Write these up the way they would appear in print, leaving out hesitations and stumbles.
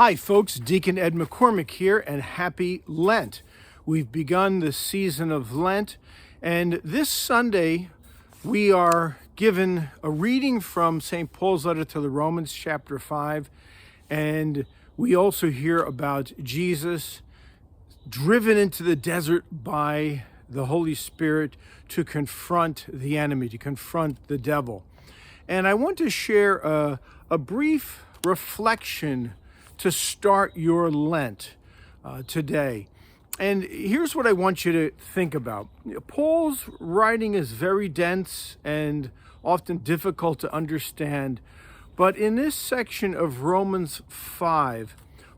Hi, folks. Deacon Ed McCormick here, and happy Lent. We've begun the season of Lent, and this Sunday we are given a reading from St. Paul's letter to the Romans, chapter 5, and we also hear about Jesus driven into the desert by the Holy Spirit to confront the enemy, to confront the devil. And I want to share a brief reflection to start your Lent today. And here's what I want you to think about. Paul's writing is very dense and often difficult to understand, but in this section of Romans 5,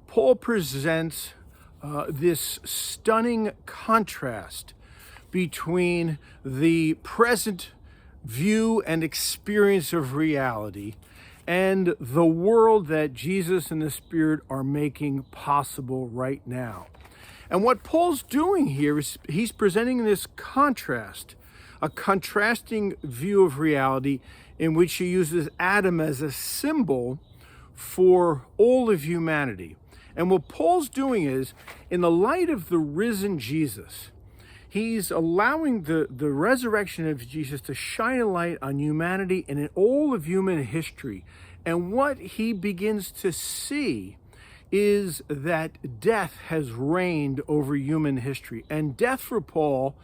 Paul presents this stunning contrast between the present view and experience of reality and the world that Jesus and the Spirit are making possible right now. And what Paul's doing here is he's presenting this contrast, a contrasting view of reality in which he uses Adam as a symbol for all of humanity. And what Paul's doing is, in the light of the risen Jesus, he's allowing the resurrection of Jesus to shine a light on humanity and in all of human history. And what he begins to see is that death has reigned over human history. And death for Paul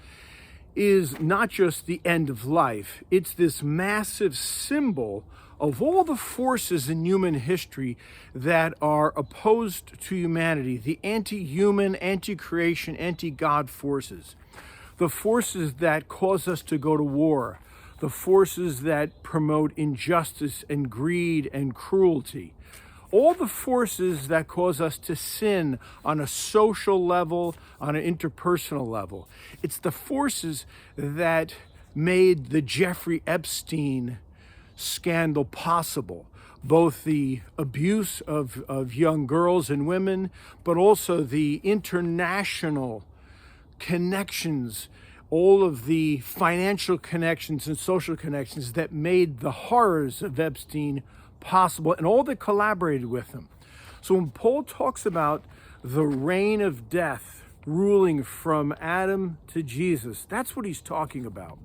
is not just the end of life. It's this massive symbol of all the forces in human history that are opposed to humanity, the anti-human, anti-creation, anti-God forces. The forces that cause us to go to war, the forces that promote injustice and greed and cruelty, all the forces that cause us to sin on a social level, on an interpersonal level. It's the forces that made the Jeffrey Epstein scandal possible, both the abuse of young girls and women, but also the international connections, all of the financial connections and social connections that made the horrors of Epstein possible, and all that collaborated with him. So when Paul talks about the reign of death ruling from Adam to Jesus, that's what he's talking about.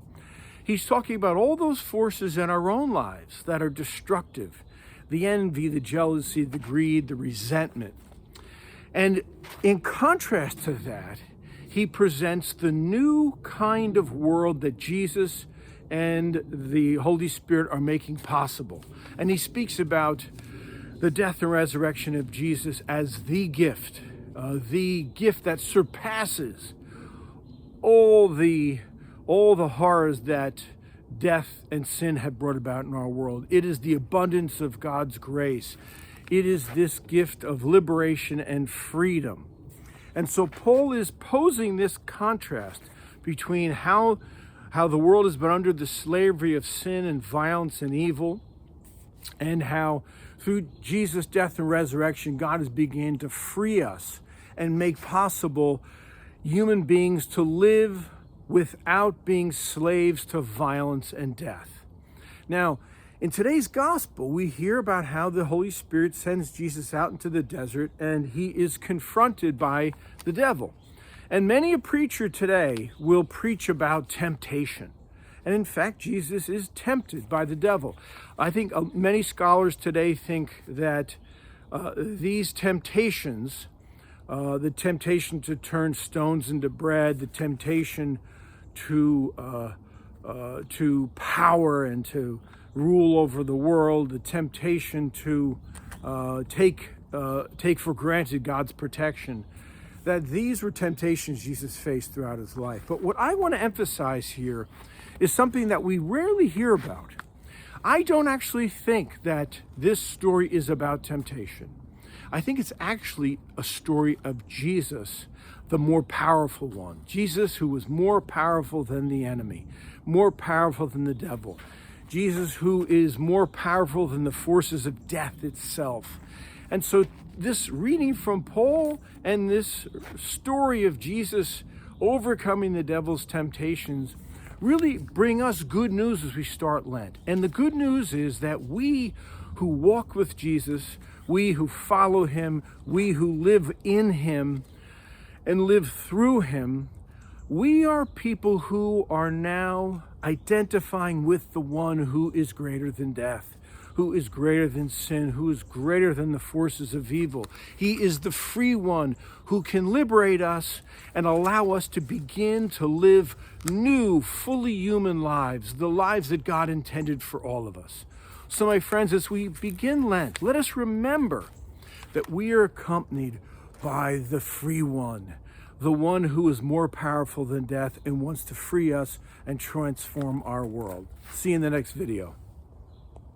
He's talking about all those forces in our own lives that are destructive, the envy, the jealousy, the greed, the resentment. And in contrast to that, he presents the new kind of world that Jesus and the Holy Spirit are making possible. And he speaks about the death and resurrection of Jesus as the gift that surpasses all the horrors that death and sin have brought about in our world. It is the abundance of God's grace. It is this gift of liberation and freedom. And so Paul is posing this contrast between how the world has been under the slavery of sin and violence and evil, and how through Jesus' death and resurrection, God has begun to free us and make possible human beings to live without being slaves to violence and death. Now, in today's gospel, we hear about how the Holy Spirit sends Jesus out into the desert and he is confronted by the devil. And many a preacher today will preach about temptation. And in fact, Jesus is tempted by the devil. I think many scholars today think that these temptations, the temptation to turn stones into bread, the temptation to power and to rule over the world, the temptation to take for granted God's protection, that these were temptations Jesus faced throughout his life. But what I want to emphasize here is something that we rarely hear about. I don't actually think that this story is about temptation. I think it's actually a story of Jesus, the more powerful one. Jesus, who was more powerful than the enemy, more powerful than the devil. Jesus, who is more powerful than the forces of death itself. And so this reading from Paul and this story of Jesus overcoming the devil's temptations really bring us good news as we start Lent. And the good news is that we who walk with Jesus, we who follow him, we who live in him and live through him, we are people who are now identifying with the one who is greater than death, who is greater than sin, who is greater than the forces of evil. He is the free one who can liberate us and allow us to begin to live new, fully human lives, the lives that God intended for all of us. So, my friends, as we begin Lent, let us remember that we are accompanied by the free one, the one who is more powerful than death and wants to free us and transform our world. See you in the next video.